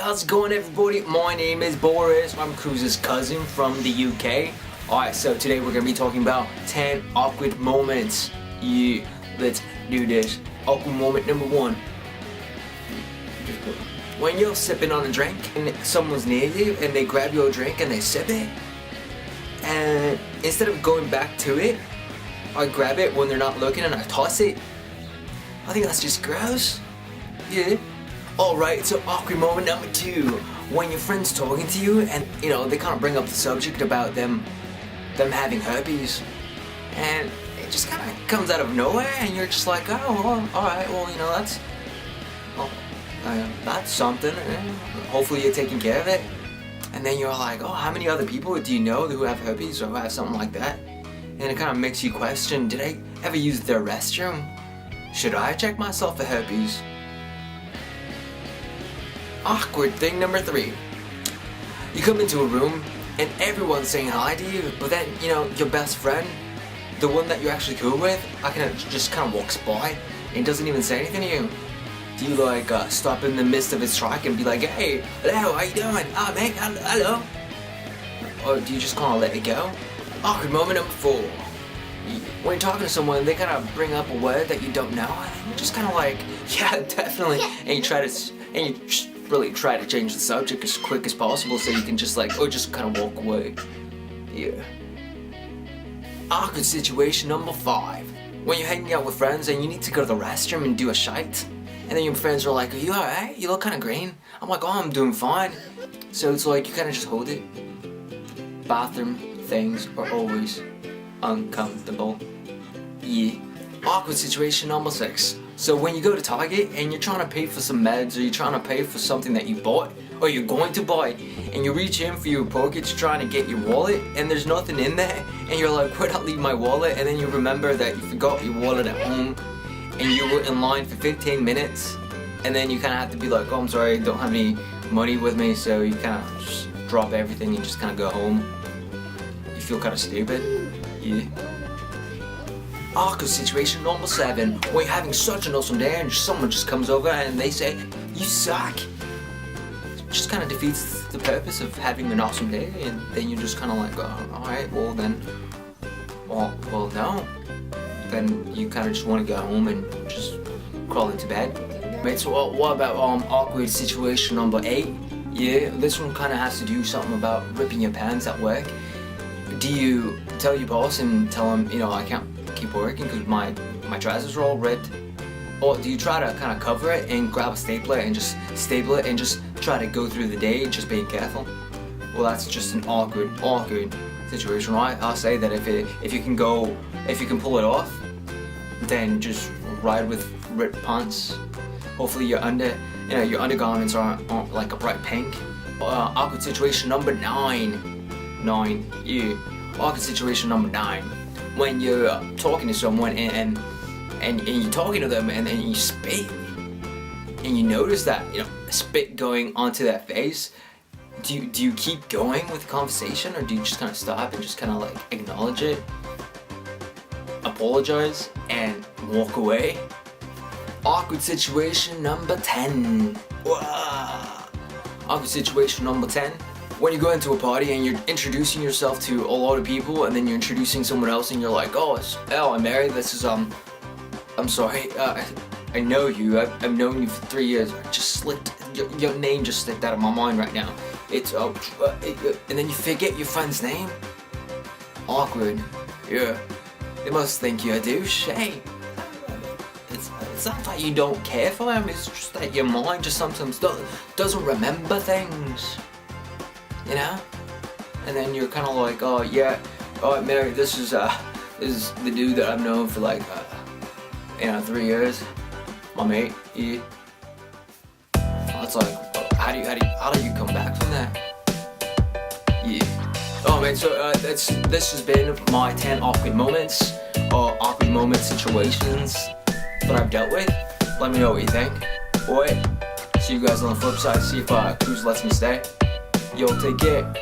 how's it going, everybody? My name is Boris. I'm Cruz's cousin from the UK. Alright, so today we're going to be talking about 10 awkward moments. Yeah, let's do this. Awkward moment number 1. When you're sipping on a drink and someone's near you and they grab your drink and they sip it, and instead of going back to it, I grab it when they're not looking and I toss it. I think that's just gross. Yeah. Alright, so awkward moment number 2. When your friend's talking to you and, you know, they kind of bring up the subject about them having herpes. And it just kind of comes out of nowhere and you're just like, oh, well, alright, well, you know, that's something. Hopefully you're taking care of it. And then you're like, oh, how many other people do you know who have herpes or who have something like that? And it kind of makes you question, did I ever use their restroom? Should I check myself for herpes? Awkward thing number 3. You come into a room and everyone's saying hi to you, but then, you know, your best friend, the one that you're actually cool with, just kind of walks by and doesn't even say anything to you. Do you like stop in the midst of his track and be like, hey, hello, how you doing? Oh, mate, hello. Or do you just kind of let it go? Awkward moment number 4. When you're talking to someone, they kind of bring up a word that you don't know, and you're just kind of like, yeah, definitely. And you just really try to change the subject as quick as possible so you can just like, or just kind of walk away. Yeah. Awkward situation number 5. When you're hanging out with friends and you need to go to the restroom and do a shite, and then your friends are like, are you alright? You look kind of green. I'm like, oh, I'm doing fine. So it's like, you kind of just hold it. Bathroom things are always uncomfortable. Yeah. Awkward situation number 6. So when you go to Target and you're trying to pay for some meds or you're trying to pay for something that you bought or you're going to buy, and you reach in for your pockets trying to get your wallet and there's nothing in there, and you're like, where'd I leave my wallet? And then you remember that you forgot your wallet at home and you were in line for 15 minutes, and then you kind of have to be like, oh, I'm sorry, I don't have any money with me, so you kind of just drop everything and just kind of go home. You feel kind of stupid. Yeah. Awkward situation number 7. When you're having such an awesome day and someone just comes over and they say, you suck. It just kind of defeats the purpose of having an awesome day, and then you're just kind of like, oh, alright, well then, well no. Then you kind of just want to go home and just crawl into bed. Mate, so what about awkward situation number 8? Yeah, this one kind of has to do something about ripping your pants at work. Do you tell your boss and tell him, you know, I can't keep working because my trousers are all ripped? Or do you try to kind of cover it and grab a stapler and just staple it and just try to go through the day just being careful? Well, that's just an awkward situation, right? I'll say that if you can pull it off, then just ride with ripped pants. Hopefully your undergarments aren't like a bright pink. Awkward situation number 9. Yeah. Awkward situation number 9. When you're talking to someone and you're talking to them and then you spit and you notice that, you know, spit going onto their face, do you keep going with the conversation, or do you just kind of stop and just kind of like acknowledge it, apologize, and walk away? Awkward situation number 10. Awkward situation number 10. When you go into a party and you're introducing yourself to a lot of people, and then you're introducing someone else and you're like, oh, I'm Mary, this is, I'm sorry, I know you, I've known you for 3 years, I just slipped, your name just slipped out of my mind right now. It's, and then you forget your friend's name. Awkward. Yeah. They must think you're a douche. Hey, it's not that you don't care for them, it's just that your mind just sometimes doesn't remember things. You know? And then you're kind of like, oh yeah, oh Mary, this is the dude that I've known for like, 3 years. My mate, yeah. It's like, how do you come back from that? Yeah. Oh man, so this has been my 10 awkward moments, or awkward moment situations that I've dealt with. Let me know what you think. Boy, see you guys on the flip side. See if Cruz lets me stay. Yo, take care.